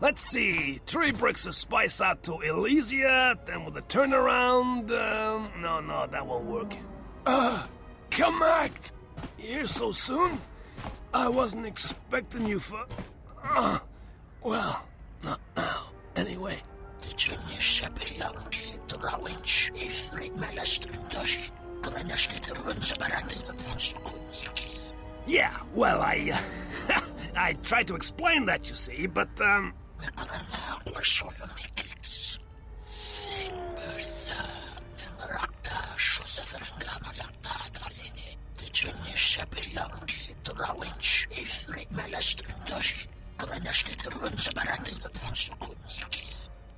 Let's see. 3 bricks of spice out to Elysia, then with a turnaround. No, that won't work. Come act! Here so soon? I wasn't expecting you for... well, not now. Anyway. Yeah, well, I tried to explain that, you see, but,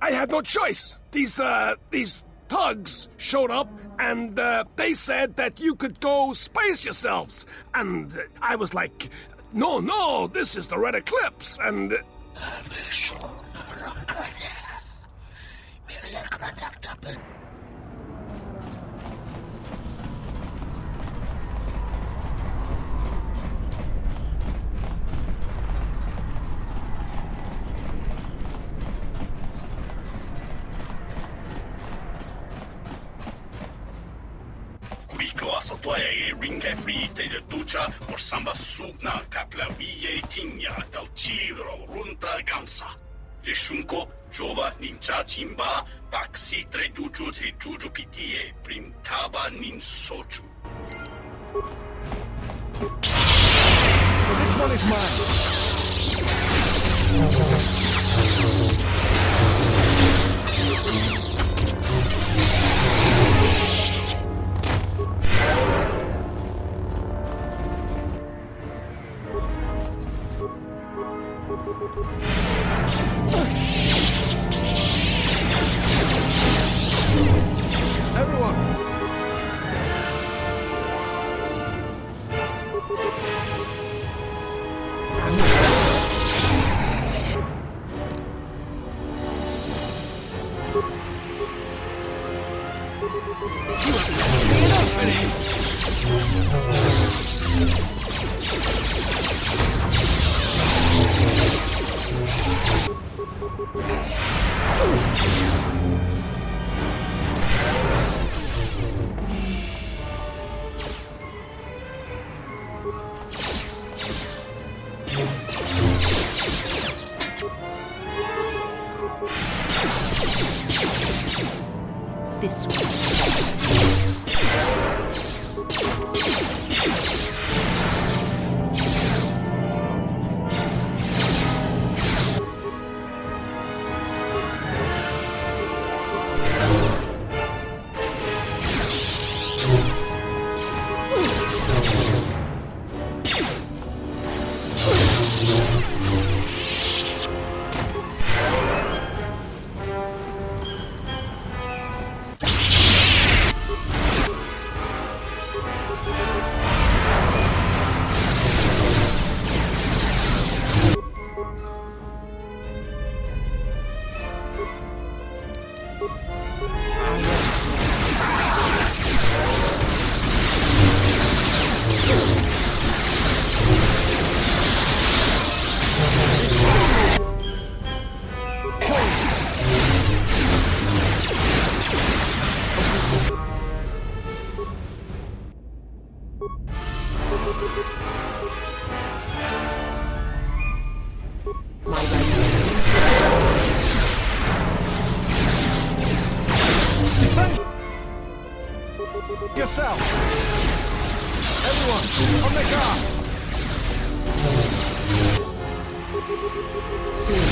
I had no choice. These thugs showed up, and they said that you could go space yourselves. And I was like, no, this is the Red Eclipse, and... Ringa frite de ducha por samba sugna capla vie tinja del ciro runta gamsa. Rishunko jova ninja chimba taxi tre juju si juju pitie prim taba nin sochu. This one is mine. This way. Yourself! Everyone, on the guard! Soon.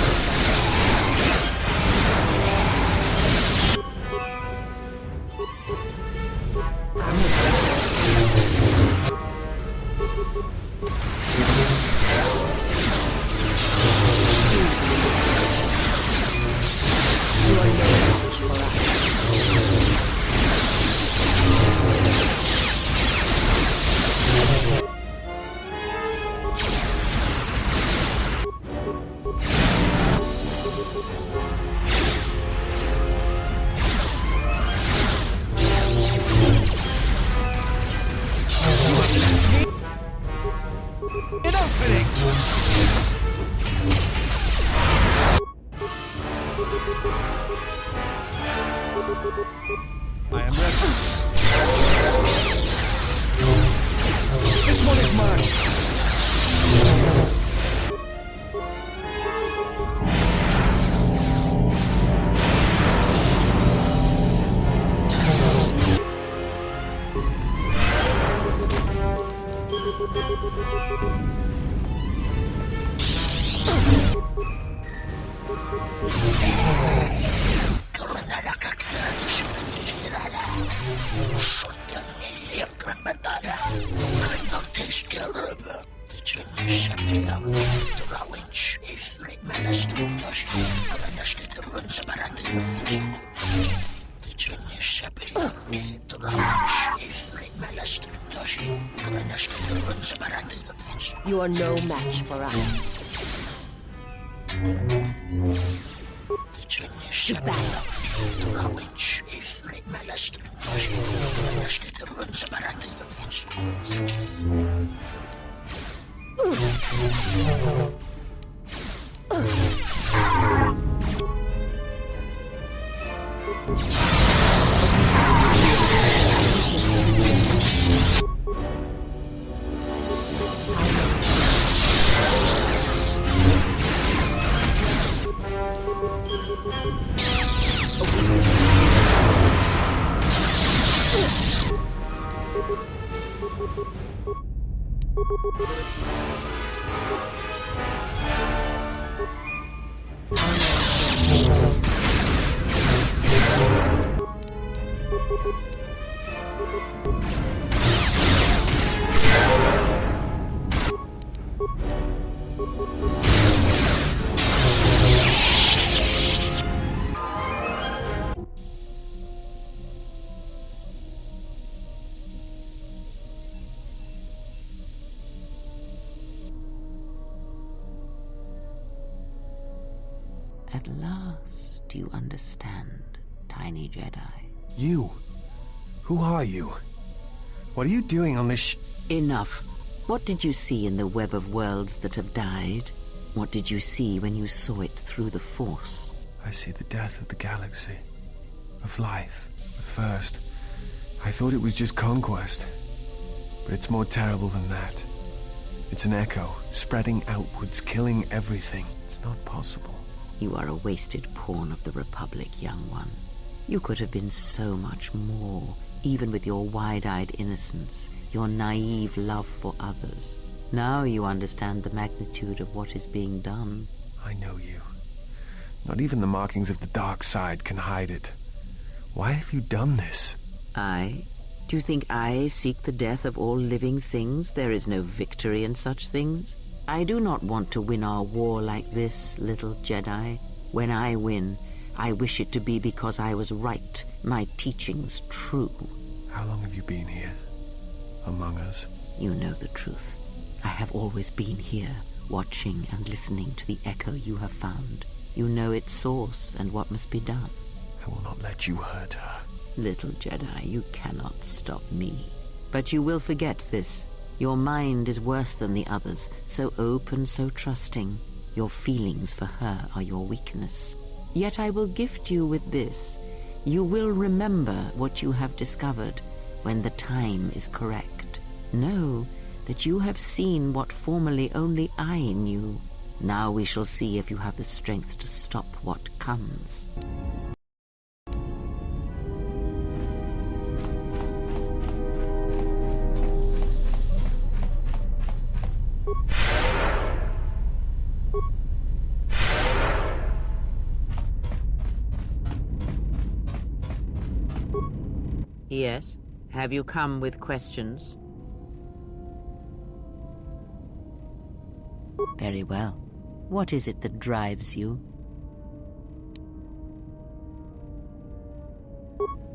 I am ready. This one is mine. You are no match for us. To battle. At last you understand, tiny Jedi. You? Who are you? What are you doing on this Enough. What did you see in the web of worlds that have died? What did you see when you saw it through the Force? I see the death of the galaxy. Of life. At first, I thought it was just conquest. But it's more terrible than that. It's an echo, spreading outwards, killing everything. It's not possible. You are a wasted pawn of the Republic, young one. You could have been so much more, even with your wide-eyed innocence, your naive love for others. Now you understand the magnitude of what is being done. I know you. Not even the markings of the dark side can hide it. Why have you done this? I? Do you think I seek the death of all living things? There is no victory in such things. I do not want to win our war like this, little Jedi. When I win, I wish it to be because I was right, my teachings true. How long have you been here? Among us? You know the truth. I have always been here, watching and listening to the echo you have found. You know its source and what must be done. I will not let you hurt her. Little Jedi, you cannot stop me. But you will forget this. Your mind is worse than the others, so open, so trusting. Your feelings for her are your weakness. Yet I will gift you with this. You will remember what you have discovered when the time is correct. Know that you have seen what formerly only I knew. Now we shall see if you have the strength to stop what comes. Yes? Have you come with questions? Very well. What is it that drives you?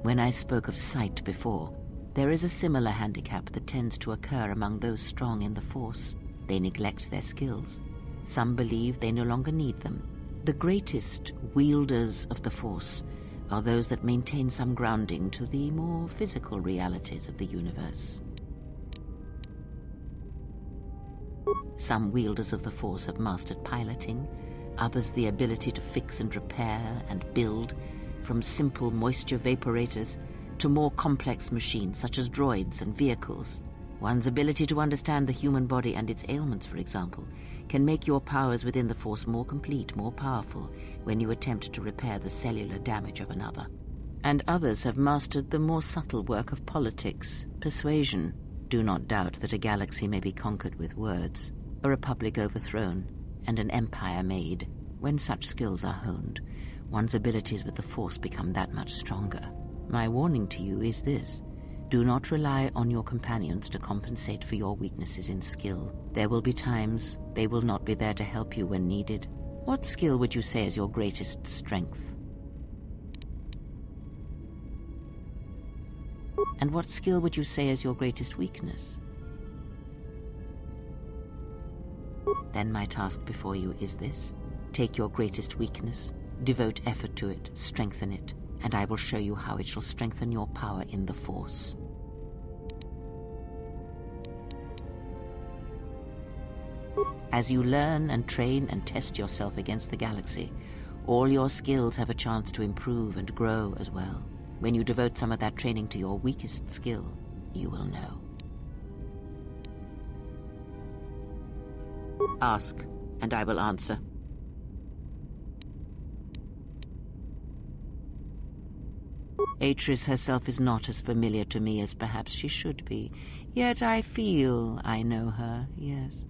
When I spoke of sight before, there is a similar handicap that tends to occur among those strong in the Force. They neglect their skills. Some believe they no longer need them. The greatest wielders of the Force are those that maintain some grounding to the more physical realities of the universe. Some wielders of the Force have mastered piloting, others the ability to fix and repair and build, from simple moisture vaporators to more complex machines such as droids and vehicles. One's ability to understand the human body and its ailments, for example, can make your powers within the Force more complete, more powerful, when you attempt to repair the cellular damage of another. And others have mastered the more subtle work of politics, persuasion. Do not doubt that a galaxy may be conquered with words, a republic overthrown, and an empire made. When such skills are honed, one's abilities with the Force become that much stronger. My warning to you is this: do not rely on your companions to compensate for your weaknesses in skill. There will be times they will not be there to help you when needed. What skill would you say is your greatest strength? And what skill would you say is your greatest weakness? Then my task before you is this: take your greatest weakness, devote effort to it, strengthen it, and I will show you how it shall strengthen your power in the Force. As you learn and train and test yourself against the galaxy, all your skills have a chance to improve and grow as well. When you devote some of that training to your weakest skill, you will know. Ask, and I will answer. Atris herself is not as familiar to me as perhaps she should be, yet I feel I know her, yes.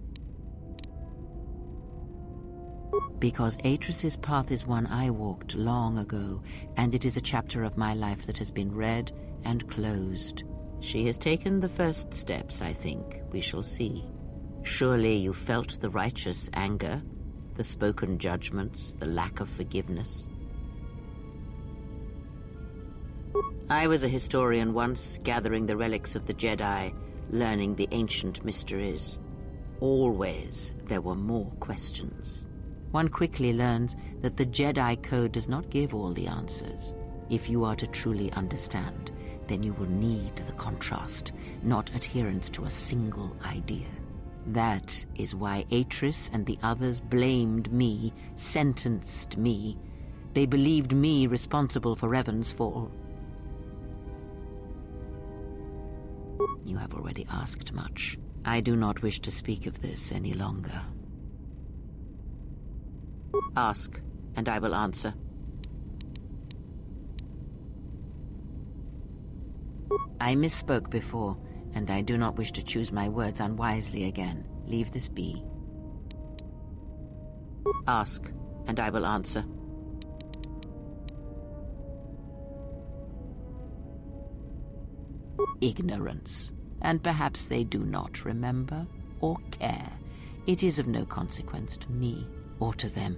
Because Atris's path is one I walked long ago, and it is a chapter of my life that has been read and closed. She has taken the first steps, I think. We shall see. Surely you felt the righteous anger, the spoken judgments, the lack of forgiveness. I was a historian once, gathering the relics of the Jedi, learning the ancient mysteries. Always there were more questions. One quickly learns that the Jedi Code does not give all the answers. If you are to truly understand, then you will need the contrast, not adherence to a single idea. That is why Atris and the others blamed me, sentenced me. They believed me responsible for Revan's fall. You have already asked much. I do not wish to speak of this any longer. Ask, and I will answer. I misspoke before, and I do not wish to choose my words unwisely again. Leave this be. Ask, and I will answer. Ignorance. And perhaps they do not remember or care. It is of no consequence to me or to them.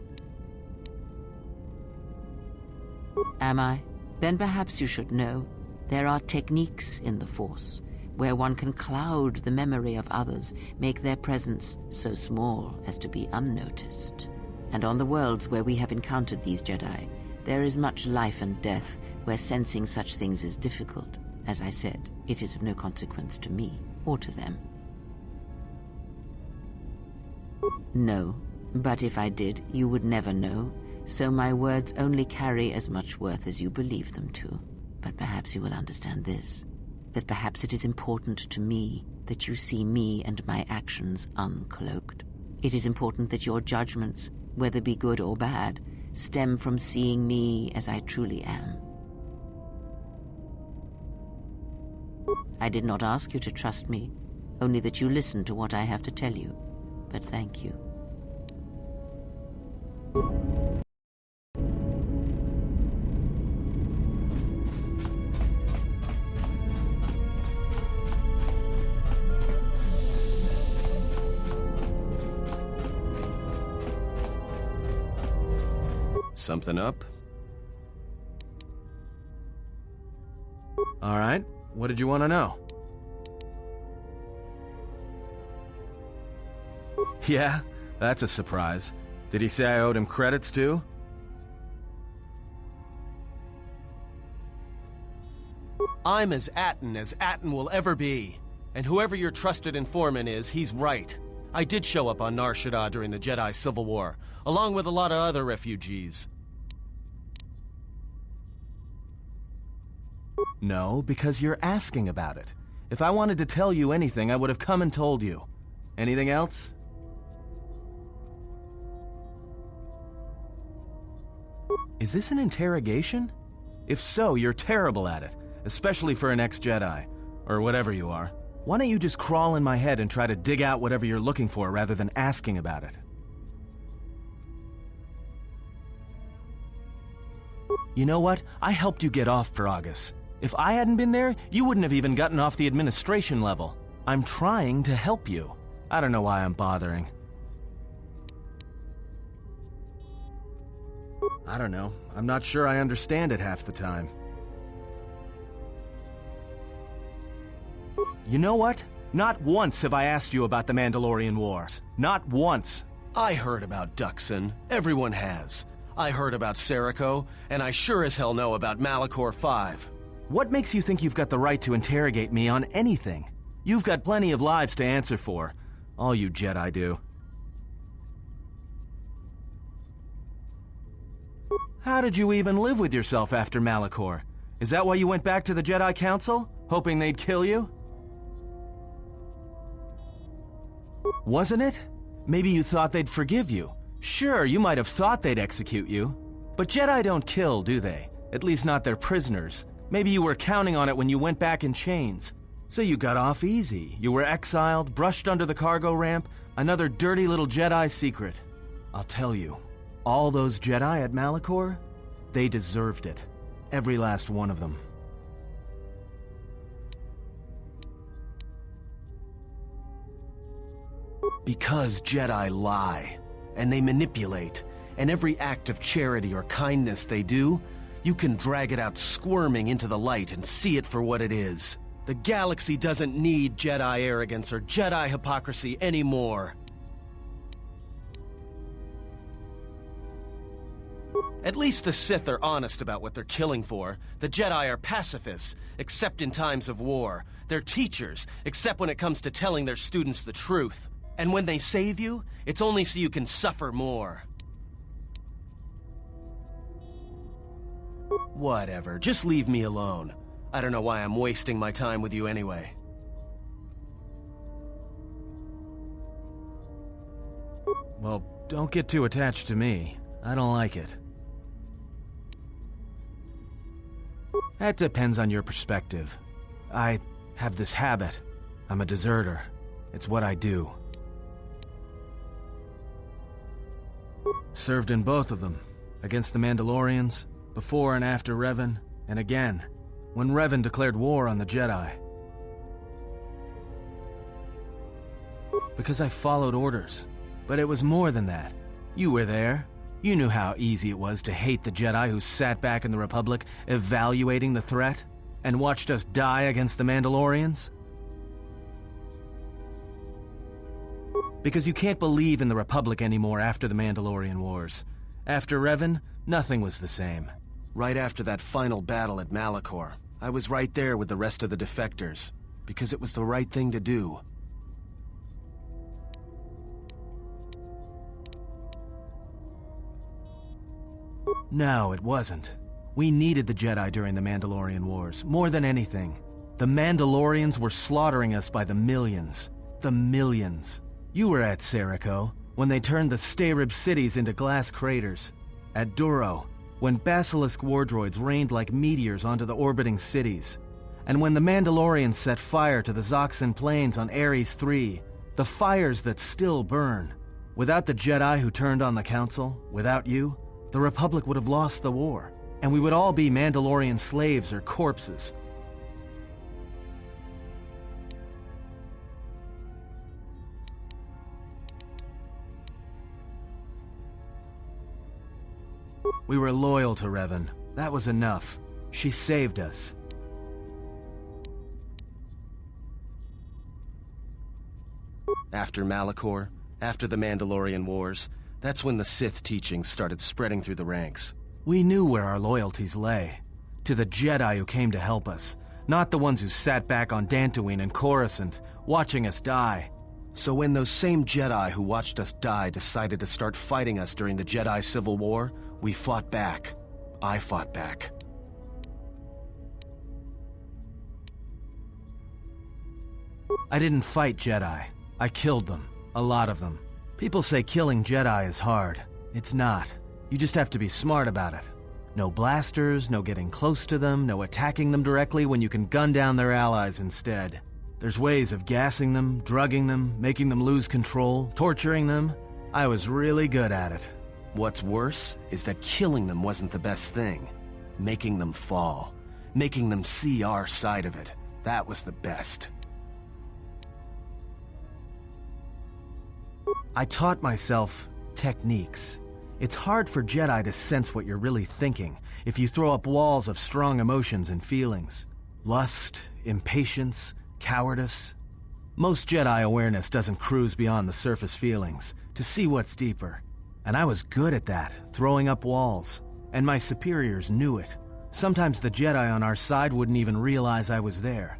Am I? Then perhaps you should know there are techniques in the Force where one can cloud the memory of others, make their presence so small as to be unnoticed. And on the worlds where we have encountered these Jedi, there is much life and death where sensing such things is difficult. As I said, it is of no consequence to me or to them. No, but if I did, you would never know, so my words only carry as much worth as you believe them to. But perhaps you will understand this, that perhaps it is important to me that you see me and my actions uncloaked. It is important that your judgments, whether be good or bad, stem from seeing me as I truly am. I did not ask you to trust me, only that you listen to what I have to tell you. But thank you. Something up? All right. What did you want to know? Yeah, that's a surprise. Did he say I owed him credits too? I'm as Atten will ever be. And whoever your trusted informant is, he's right. I did show up on Nar Shaddaa during the Jedi Civil War, along with a lot of other refugees. No, because you're asking about it. If I wanted to tell you anything, I would have come and told you. Anything else? Is this an interrogation? If so, you're terrible at it, especially for an ex-Jedi, or whatever you are. Why don't you just crawl in my head and try to dig out whatever you're looking for rather than asking about it? You know what? I helped you get off Peragus. If I hadn't been there, you wouldn't have even gotten off the administration level. I'm trying to help you. I don't know why I'm bothering. I don't know. I'm not sure I understand it half the time. You know what? Not once have I asked you about the Mandalorian Wars. Not once. I heard about Duxon. Everyone has. I heard about Serico, and I sure as hell know about Malachor 5. What makes you think you've got the right to interrogate me on anything? You've got plenty of lives to answer for. All you Jedi do. How did you even live with yourself after Malachor? Is that why you went back to the Jedi Council? Hoping they'd kill you? Wasn't it? Maybe you thought they'd forgive you. Sure, you might have thought they'd execute you. But Jedi don't kill, do they? At least not their prisoners. Maybe you were counting on it when you went back in chains. So you got off easy. You were exiled, brushed under the cargo ramp, another dirty little Jedi secret. I'll tell you, all those Jedi at Malachor, they deserved it. Every last one of them. Because Jedi lie, and they manipulate, and every act of charity or kindness they do, you can drag it out squirming into the light and see it for what it is. The galaxy doesn't need Jedi arrogance or Jedi hypocrisy anymore. At least the Sith are honest about what they're killing for. The Jedi are pacifists, except in times of war. They're teachers, except when it comes to telling their students the truth. And when they save you, it's only so you can suffer more. Whatever, just leave me alone. I don't know why I'm wasting my time with you anyway. Well, don't get too attached to me. I don't like it. That depends on your perspective. I have this habit. I'm a deserter. It's what I do. Served in both of them. Against the Mandalorians, before and after Revan, and again, when Revan declared war on the Jedi. Because I followed orders. But it was more than that. You were there. You knew how easy it was to hate the Jedi who sat back in the Republic, evaluating the threat, and watched us die against the Mandalorians. Because you can't believe in the Republic anymore after the Mandalorian Wars. After Revan, nothing was the same. Right after that final battle at Malachor, I was right there with the rest of the defectors, because it was the right thing to do. No, it wasn't. We needed the Jedi during the Mandalorian Wars, more than anything. The Mandalorians were slaughtering us by the millions. The millions. You were at Serico, when they turned the Starib cities into glass craters. At Duro, when Basilisk wardroids rained like meteors onto the orbiting cities. And when the Mandalorians set fire to the Zoxan plains on Ares III, the fires that still burn. Without the Jedi who turned on the Council, without you, the Republic would have lost the war, and we would all be Mandalorian slaves or corpses. We were loyal to Revan. That was enough. She saved us. After Malachor, after the Mandalorian Wars, that's when the Sith teachings started spreading through the ranks. We knew where our loyalties lay. To the Jedi who came to help us, not the ones who sat back on Dantooine and Coruscant, watching us die. So when those same Jedi who watched us die decided to start fighting us during the Jedi Civil War, we fought back. I fought back. I didn't fight Jedi. I killed them. A lot of them. People say killing Jedi is hard. It's not. You just have to be smart about it. No blasters, no getting close to them, no attacking them directly when you can gun down their allies instead. There's ways of gassing them, drugging them, making them lose control, torturing them. I was really good at it. What's worse is that killing them wasn't the best thing. Making them fall. Making them see our side of it. That was the best. I taught myself techniques. It's hard for Jedi to sense what you're really thinking if you throw up walls of strong emotions and feelings. Lust, impatience, cowardice. Most Jedi awareness doesn't cruise beyond the surface feelings to see what's deeper. And I was good at that, throwing up walls. And my superiors knew it. Sometimes the Jedi on our side wouldn't even realize I was there.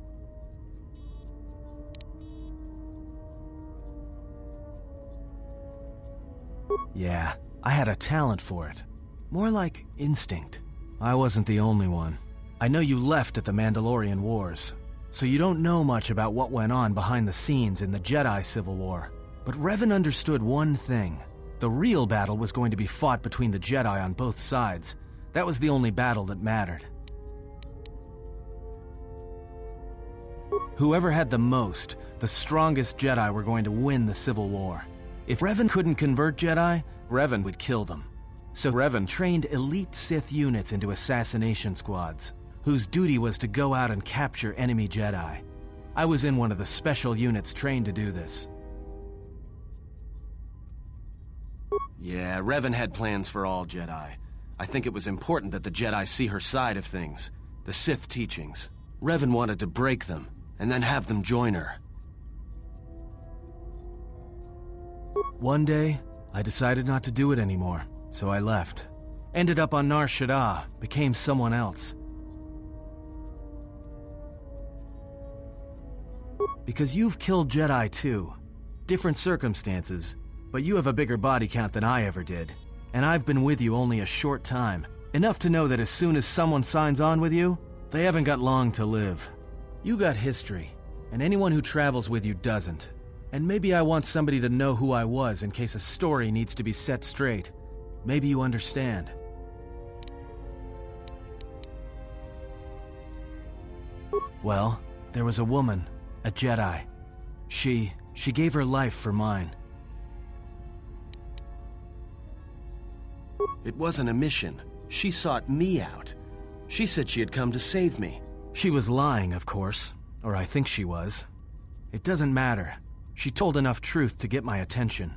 Yeah, I had a talent for it. More like instinct. I wasn't the only one. I know you left at the Mandalorian Wars, so you don't know much about what went on behind the scenes in the Jedi Civil War. But Revan understood one thing. The real battle was going to be fought between the Jedi on both sides. That was the only battle that mattered. Whoever had the most, the strongest Jedi were going to win the Civil War. If Revan couldn't convert Jedi, Revan would kill them. So Revan trained elite Sith units into assassination squads, whose duty was to go out and capture enemy Jedi. I was in one of the special units trained to do this. Yeah, Revan had plans for all Jedi. I think it was important that the Jedi see her side of things, the Sith teachings. Revan wanted to break them, and then have them join her. One day, I decided not to do it anymore, so I left. Ended up on Nar Shaddaa, became someone else. Because you've killed Jedi too. Different circumstances, but you have a bigger body count than I ever did. And I've been with you only a short time. Enough to know that as soon as someone signs on with you, they haven't got long to live. You got history, and anyone who travels with you doesn't. And maybe I want somebody to know who I was in case a story needs to be set straight. Maybe you understand. Well, there was a woman, a Jedi. She gave her life for mine. It wasn't a mission. She sought me out. She said she had come to save me. She was lying, of course. Or I think she was. It doesn't matter. She told enough truth to get my attention.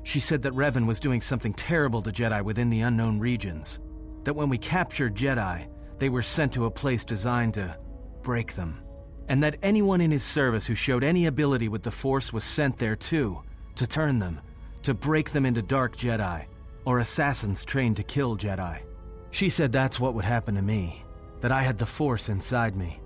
She said that Revan was doing something terrible to Jedi within the unknown regions. That when we captured Jedi, they were sent to a place designed to break them. And that anyone in his service who showed any ability with the Force was sent there too, to turn them, to break them into dark Jedi, or assassins trained to kill Jedi. She said that's what would happen to me, that I had the Force inside me.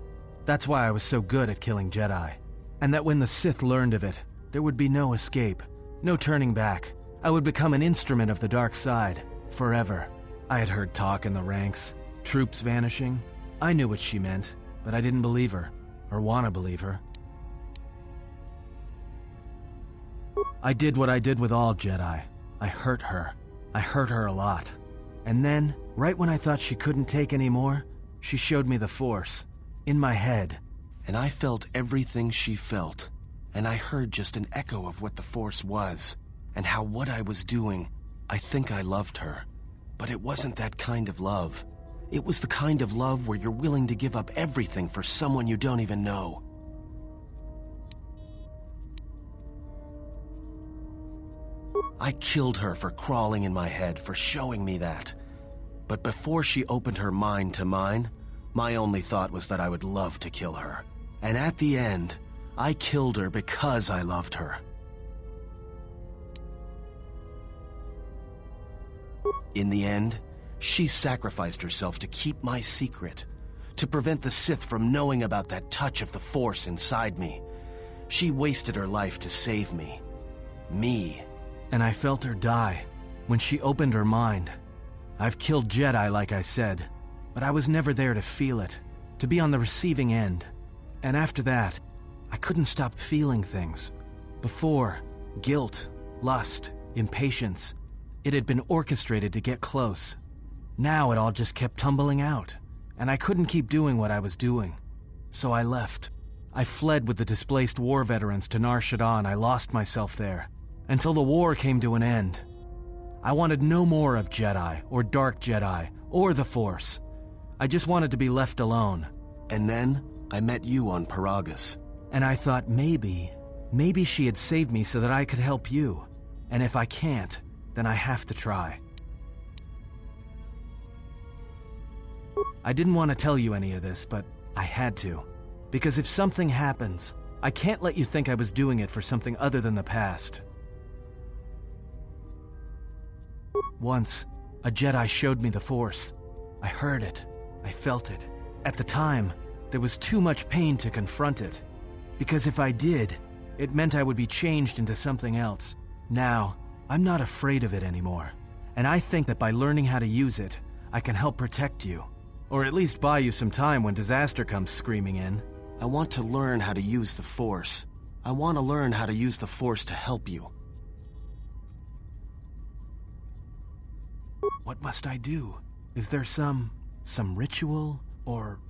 That's why I was so good at killing Jedi. And that when the Sith learned of it, there would be no escape, no turning back. I would become an instrument of the dark side, forever. I had heard talk in the ranks, troops vanishing. I knew what she meant, but I didn't believe her. Or want to believe her. I did what I did with all Jedi. I hurt her. I hurt her a lot. And then, right when I thought she couldn't take any more, she showed me the Force. In my head. And I felt everything she felt. And I heard just an echo of what the Force was. And how what I was doing, I think I loved her. But it wasn't that kind of love. It was the kind of love where you're willing to give up everything for someone you don't even know. I killed her for crawling in my head, for showing me that. But before she opened her mind to mine, my only thought was that I would love to kill her. And at the end, I killed her because I loved her. In the end, she sacrificed herself to keep my secret, to prevent the Sith from knowing about that touch of the Force inside me. She wasted her life to save me. Me. And I felt her die when she opened her mind. I've killed Jedi, like I said, but I was never there to feel it, to be on the receiving end. And after that, I couldn't stop feeling things. Before, guilt, lust, impatience. It had been orchestrated to get close. Now it all just kept tumbling out, and I couldn't keep doing what I was doing. So I left. I fled with the displaced war veterans to Nar Shaddaa. I lost myself there, until the war came to an end. I wanted no more of Jedi, or Dark Jedi, or the Force. I just wanted to be left alone. And then, I met you on Paragus. And I thought maybe she had saved me so that I could help you. And if I can't, then I have to try. I didn't want to tell you any of this, but I had to. Because if something happens, I can't let you think I was doing it for something other than the past. Once, a Jedi showed me the Force. I heard it. I felt it. At the time, there was too much pain to confront it. Because if I did, it meant I would be changed into something else. Now, I'm not afraid of it anymore. And I think that by learning how to use it, I can help protect you. Or at least buy you some time when disaster comes screaming in. I want to learn how to use the Force. I want to learn how to use the Force to help you. What must I do? Is there some ritual, or...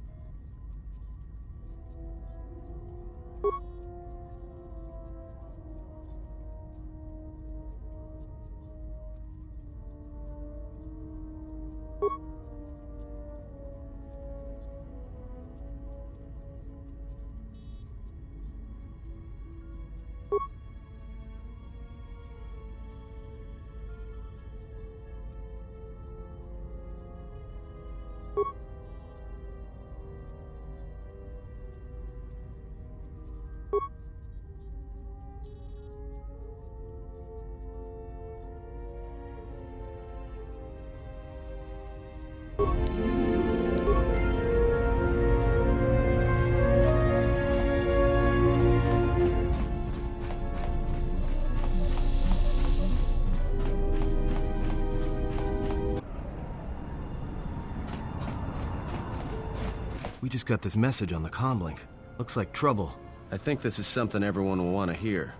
We just got this message on the comlink. Looks like trouble. I think this is something everyone will want to hear.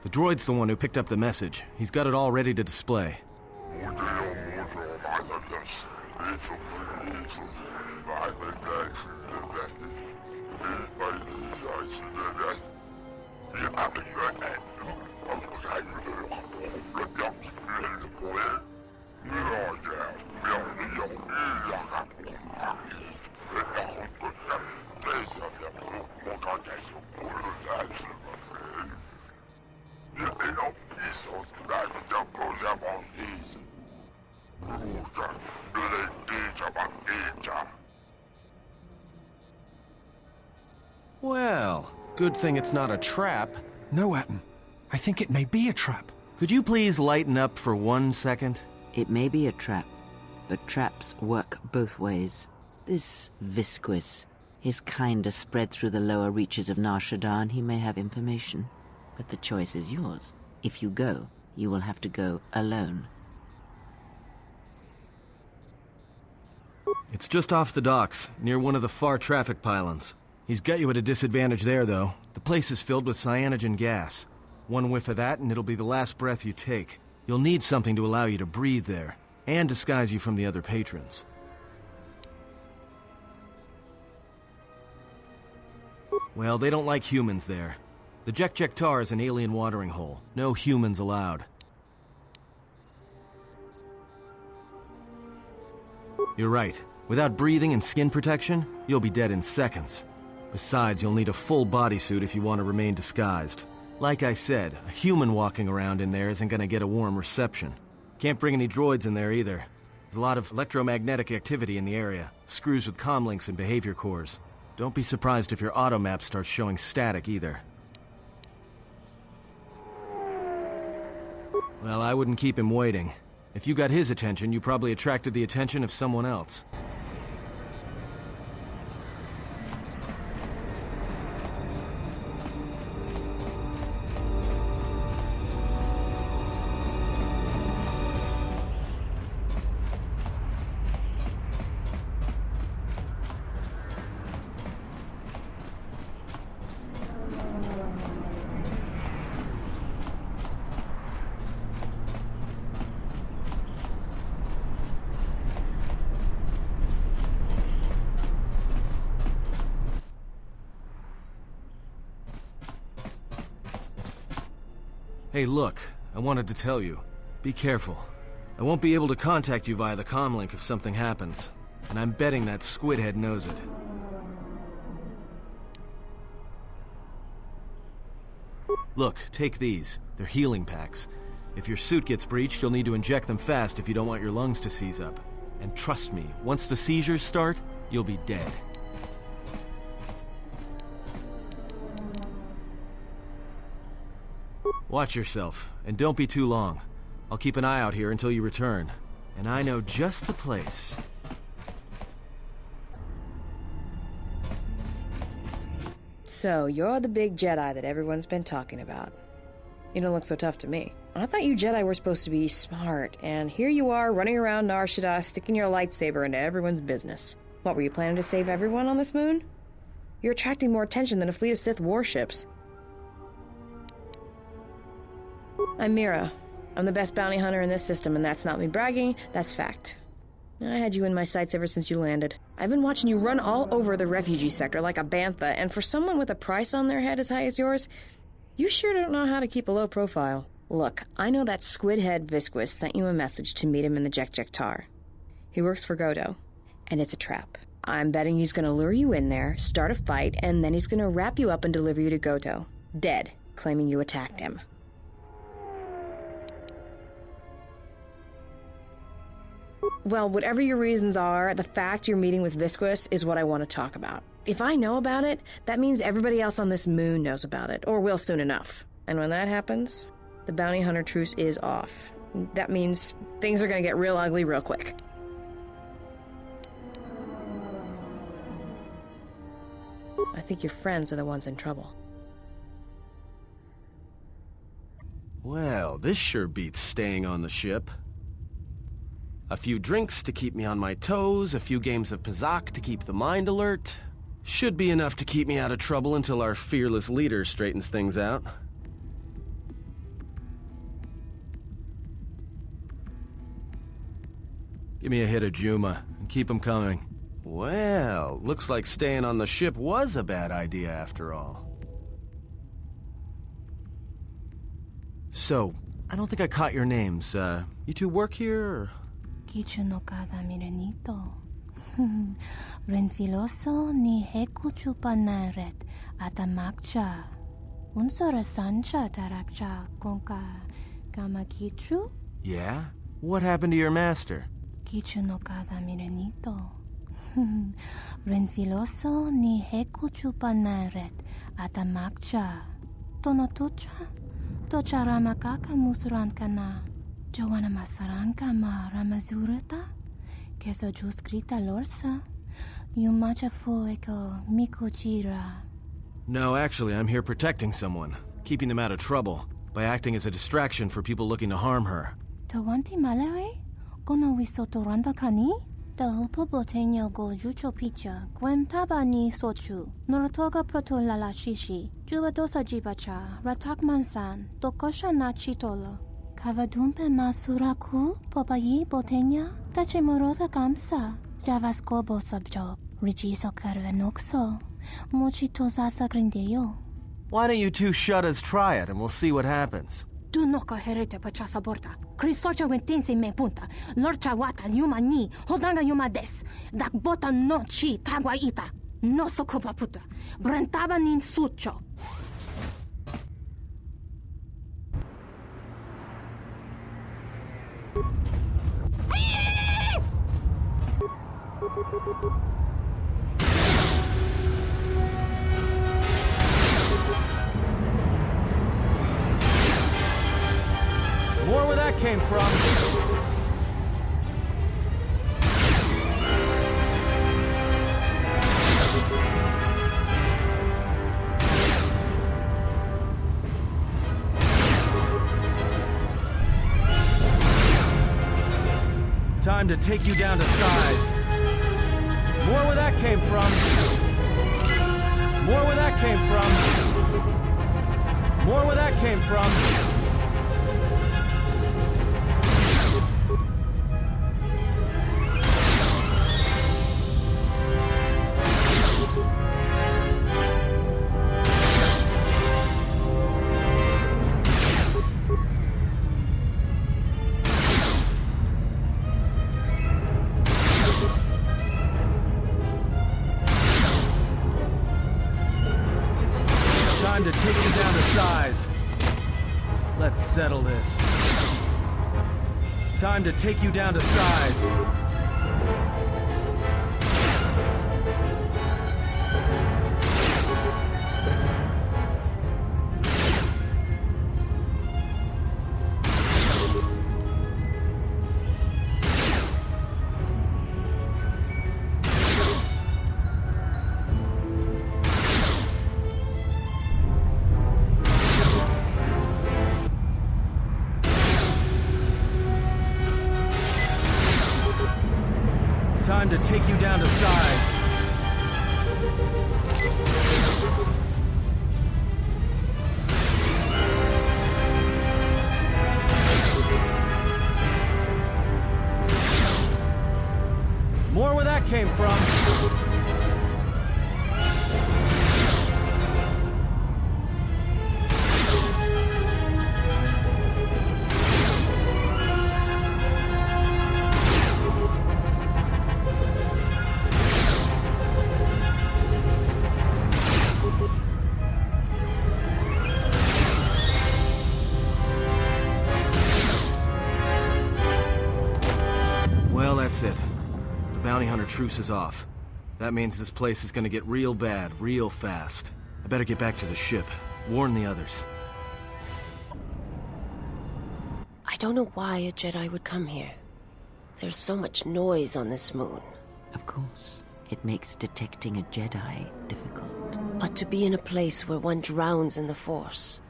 The droid's the one who picked up the message. He's got it all ready to display. Well, good thing it's not a trap. No, Atten. I think it may be a trap. Could you please lighten up for 1 second? It may be a trap, but traps work both ways. This Visquis, his kind are spread through the lower reaches of Nar Shaddaa, and he may have information. But the choice is yours. If you go, you will have to go alone. It's just off the docks, near one of the far traffic pylons. He's got you at a disadvantage there, though. The place is filled with cyanogen gas. One whiff of that and it'll be the last breath you take. You'll need something to allow you to breathe there, and disguise you from the other patrons. Well, they don't like humans there. The Jek-Jek-Tar is an alien watering hole. No humans allowed. You're right. Without breathing and skin protection, you'll be dead in seconds. Besides, you'll need a full bodysuit if you want to remain disguised. Like I said, a human walking around in there isn't going to get a warm reception. Can't bring any droids in there either. There's a lot of electromagnetic activity in the area. Screws with comlinks and behavior cores. Don't be surprised if your automap starts showing static either. Well, I wouldn't keep him waiting. If you got his attention, you probably attracted the attention of someone else. Hey, look, I wanted to tell you. Be careful. I won't be able to contact you via the comlink if something happens. And I'm betting that squidhead knows it. Look, take these. They're healing packs. If your suit gets breached, you'll need to inject them fast if you don't want your lungs to seize up. And trust me, once the seizures start, you'll be dead. Watch yourself, and don't be too long. I'll keep an eye out here until you return. And I know just the place. So, you're the big Jedi that everyone's been talking about. You don't look so tough to me. I thought you Jedi were supposed to be smart, and here you are running around Nar Shaddaa sticking your lightsaber into everyone's business. What, were you planning to save everyone on this moon? You're attracting more attention than a fleet of Sith warships. I'm Mira. I'm the best bounty hunter in this system, and that's not me bragging, that's fact. I had you in my sights ever since you landed. I've been watching you run all over the refugee sector like a bantha, and for someone with a price on their head as high as yours, you sure don't know how to keep a low profile. Look, I know that squid-head Visquis sent you a message to meet him in the Jek-Jek-Tar. He works for Godo, and it's a trap. I'm betting he's gonna lure you in there, start a fight, and then he's gonna wrap you up and deliver you to Godo, dead, claiming you attacked him. Well, whatever your reasons are, the fact you're meeting with Visquis is what I want to talk about. If I know about it, that means everybody else on this moon knows about it, or will soon enough. And when that happens, the bounty hunter truce is off. That means things are going to get real ugly real quick. I think your friends are the ones in trouble. Well, this sure beats staying on the ship. A few drinks to keep me on my toes, a few games of Pazak to keep the mind alert. Should be enough to keep me out of trouble until our fearless leader straightens things out. Give me a hit of Juma, and keep 'em coming. Well, looks like staying on the ship was a bad idea after all. So, I don't think I caught your names. You two work here, or...? Kichu no kada mirenito. Renfiloso ni heku chupa na ret atamakcha. Unsora sancha tarakcha konka kamakichu? Yeah? What happened to your master? Kichu no kada mirenito. Renfiloso ni heku chupa na ret atamakcha. Tonotucha? Tocha ramakaka musranka na. Joanna masaranka ma ramazurata, keso juskrita lorsa, yumacha eko mikujira. No, actually, I'm here protecting someone, keeping them out of trouble, by acting as a distraction for people looking to harm her. Tawanti malare? Kono wisoto randa krani? Tahupo boteño go jucho picha, gwem taba ni sochu, norotoga proto lala shishi, jubadosa jibacha, ratak mansan, tokosha na chitolo. Kavadumpe masuraku, popayi botenya, tachimorota kamsa, javaskobo sabjo, rigiso karvenokso, mochitosasa grindeyo. Why don't you two shuttas try it and we'll see what happens? Du noka herete pachasa borta, krisocha wentense me punta, lorcha wata yuma ni, hodanga yuma des, dak bota no chi tagwa ita, no sokopa puta, brentaba nin sucho. More where that came from. Time to take you down to size. More where that came from. More where that came from. More where that came from. Time to take you down to size. Time to take you down to size. More where that came from. Well, that's it. The bounty hunter truce is off. That means this place is gonna get real bad, real fast. I better get back to the ship. Warn the others. I don't know why a Jedi would come here. There's so much noise on this moon. Of course, it makes detecting a Jedi difficult. But to be in a place where one drowns in the Force,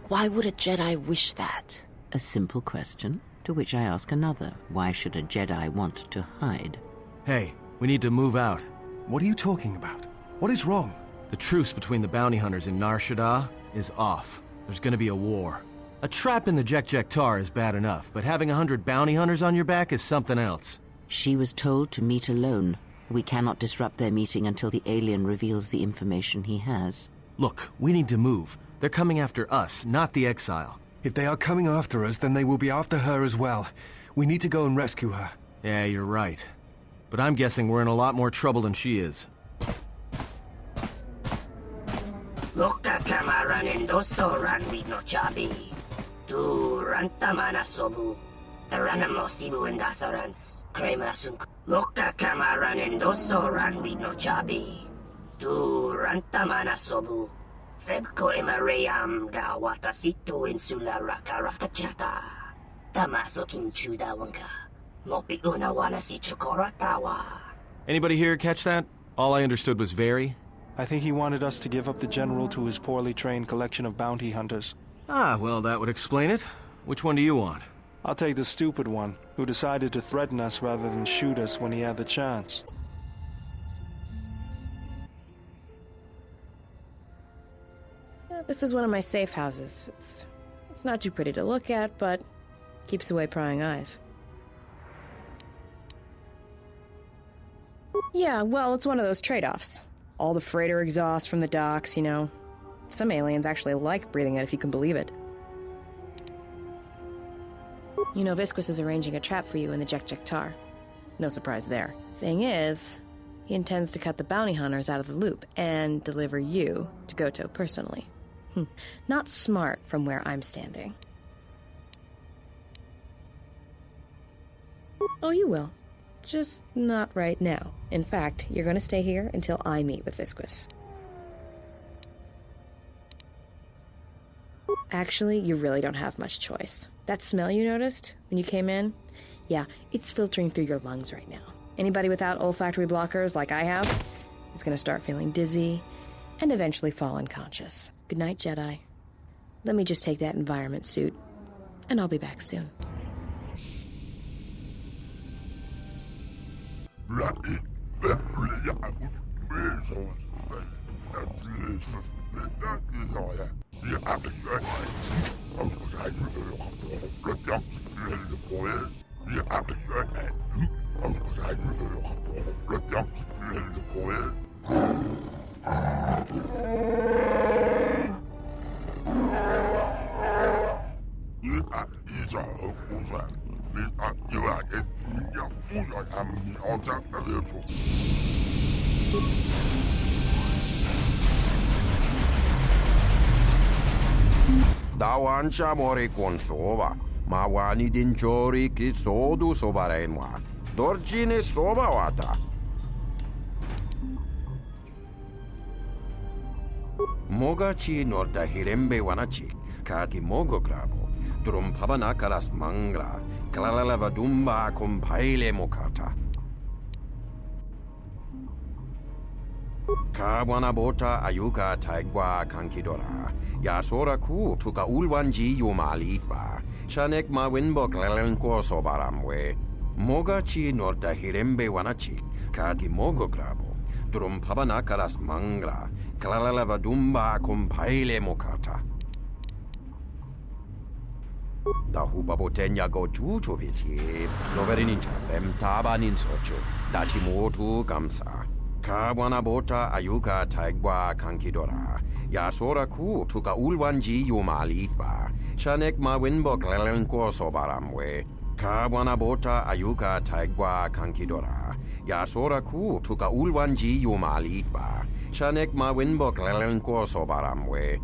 why would a Jedi wish that? A simple question, to which I ask another. Why should a Jedi want to hide? Hey, we need to move out. What are you talking about? What is wrong? The truce between the bounty hunters in Nar Shaddaa is off. There's gonna be a war. A trap in the Jek-Jek-Tar is bad enough, but having 100 bounty hunters on your back is something else. She was told to meet alone. We cannot disrupt their meeting until the alien reveals the information he has. Look, we need to move. They're coming after us, not the exile. If they are coming after us, then they will be after her as well. We need to go and rescue her. Yeah, you're right. But I'm guessing we're in a lot more trouble than she is. Loka kamaran endoso ran no chabi. Du rantamana sobu. Taranamo sibu endasarans. Crema sunk. Loka kamaran endoso ran no chabi. Du rantamana sobu. Febko emaream ga watasitu insula raka raka chata. Tamaso kinchuda wanka. Mopiguna wana si chokoratawa. Anybody here catch that? All I understood was very. I think he wanted us to give up the General to his poorly trained collection of bounty hunters. Ah, well, that would explain it. Which one do you want? I'll take the stupid one, who decided to threaten us rather than shoot us when he had the chance. This is one of my safe houses. It's not too pretty to look at, but keeps away prying eyes. Yeah, well, it's one of those trade-offs. All the freighter exhaust from the docks, you know. Some aliens actually like breathing it, if you can believe it. You know, Visquis is arranging a trap for you in the Jek-Jek-Tar. No surprise there. Thing is, he intends to cut the bounty hunters out of the loop and deliver you to Goto personally. Not smart from where I'm standing. Oh, you will. Just not right now. In fact, you're going to stay here until I meet with Visquis. Actually, you really don't have much choice. That smell you noticed when you came in? Yeah, it's filtering through your lungs right now. Anybody without olfactory blockers, like I have, is going to start feeling dizzy and eventually fall unconscious. Good night, Jedi. Let me just take that environment suit, and I'll be back soon. dawancha mori kon sova. Mawani din chori ki sodu sobarenwa. Dorjine soba wata. Mogachi norta hirembe wanachi. Kaki mogo grabo. Drum pabanakaras mangra. Klalalava dumba compaile mokata. Kabwana bota ayuka taigwa kankidora. Yasora ku tuka ulwanji yumalifa. Shanek ma winbok lelenko sobaramwe. Mogachi norta hirembe wanachi. Kaki mogo grabo. Drum pabanakaras mangra. Klalalava dumba compaile mokata. Da hubabotenya go chuchoviti. Noverinin chabem tabanin socho. Dachi motu gamsa. Kabwana bota ayuka taigwa kankidora. Yasora ku tuka ulwanji yumalifa. Shanek ma winbok lelenko sobaramwe. Kabwana bota ayuka taigwa kankidora. Yasora ku tuka ulwanji yumalifa. Shanek ma winbok lelenko sobaramwe.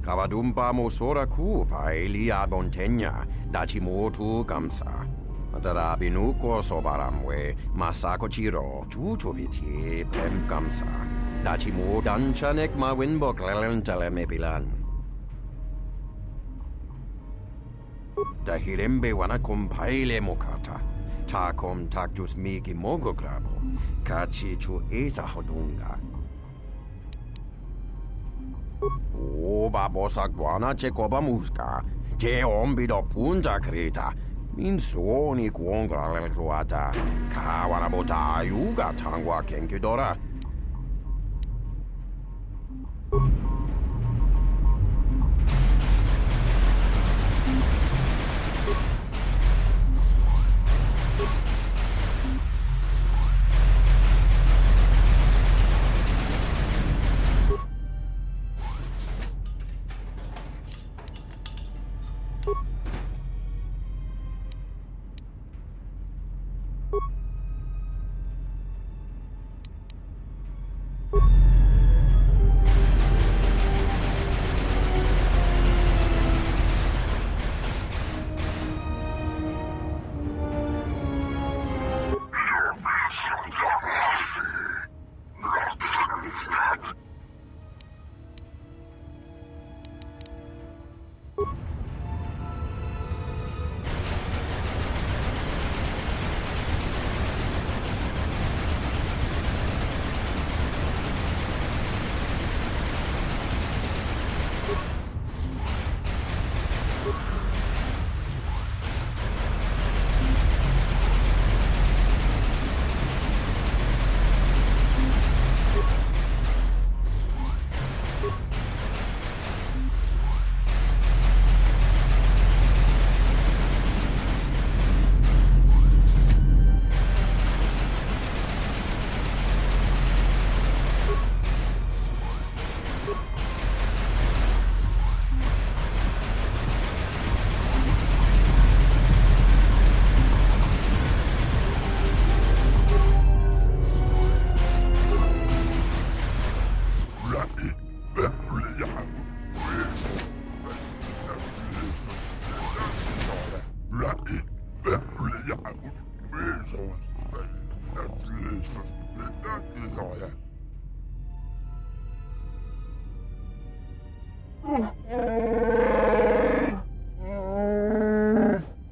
Kavadumpa mosora ku paeli abontenya. Dachi motu gamsa. Darabinu ko sobaramwe, masako chiro, chuchoviti, pem kamsa. Dachi mo danchanek ma winbok lelentele mepilan. Dahirembe wanakom paile mokata. Takom takjus miki mogo grabo. Kachi chu esa hodunga. Oba bosak guana chekoba muska. Te ombido punta krita. Min suoni kuongra lelkruata. Kawana bota ayuga tangwa kenkidora.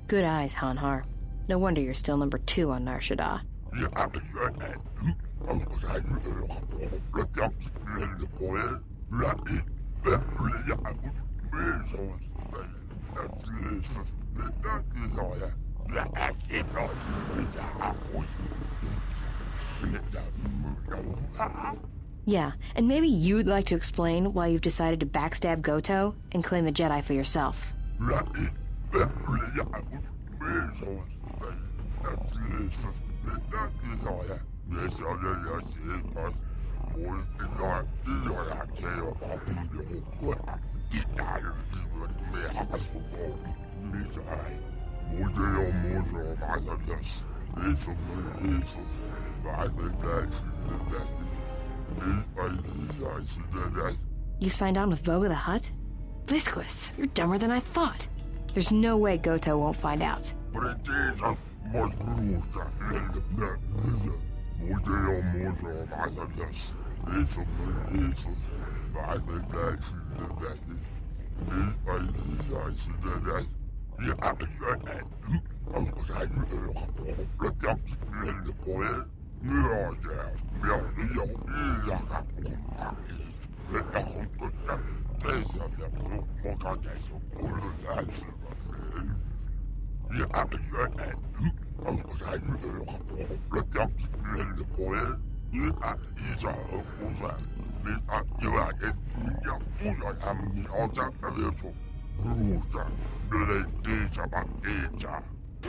Good eyes, Hanhar. No wonder you're still number 2 on Nar Shaddaa. Yeah, and maybe you'd like to explain why you've decided to backstab Goto and claim the Jedi for yourself. You signed on with Voga the Hutt? Visquis, you're dumber than I thought. There's no way Goto won't find out.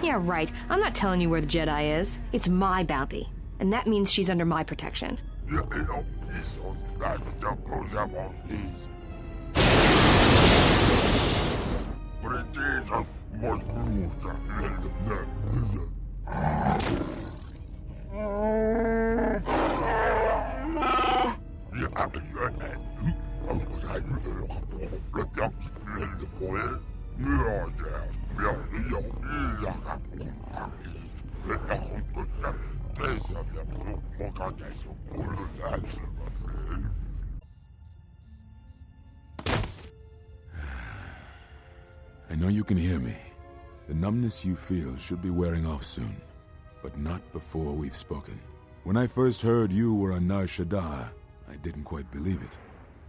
Yeah, right. I'm not telling you where the Jedi is. It's my bounty. And that means she's under my protection. I know you can hear me. The numbness you feel should be wearing off soon, but not before we've spoken. When I first heard you were on Nar Shaddaa, I didn't quite believe it.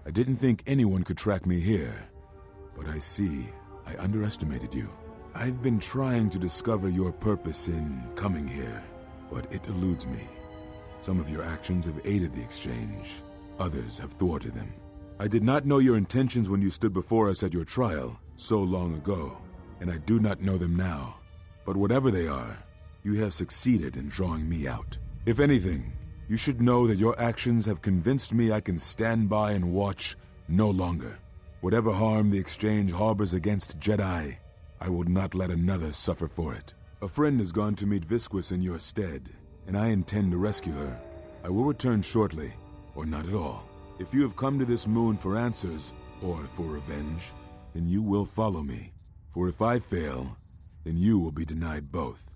I didn't think anyone could track me here, but I see I underestimated you. I've been trying to discover your purpose in coming here, but it eludes me. Some of your actions have aided the exchange. Others have thwarted them. I did not know your intentions when you stood before us at your trial so long ago, and I do not know them now. But whatever they are, you have succeeded in drawing me out. If anything, you should know that your actions have convinced me I can stand by and watch no longer. Whatever harm the exchange harbors against Jedi, I will not let another suffer for it. A friend has gone to meet Visquis in your stead, and I intend to rescue her. I will return shortly, or not at all. If you have come to this moon for answers, or for revenge, then you will follow me. For if I fail, then you will be denied both.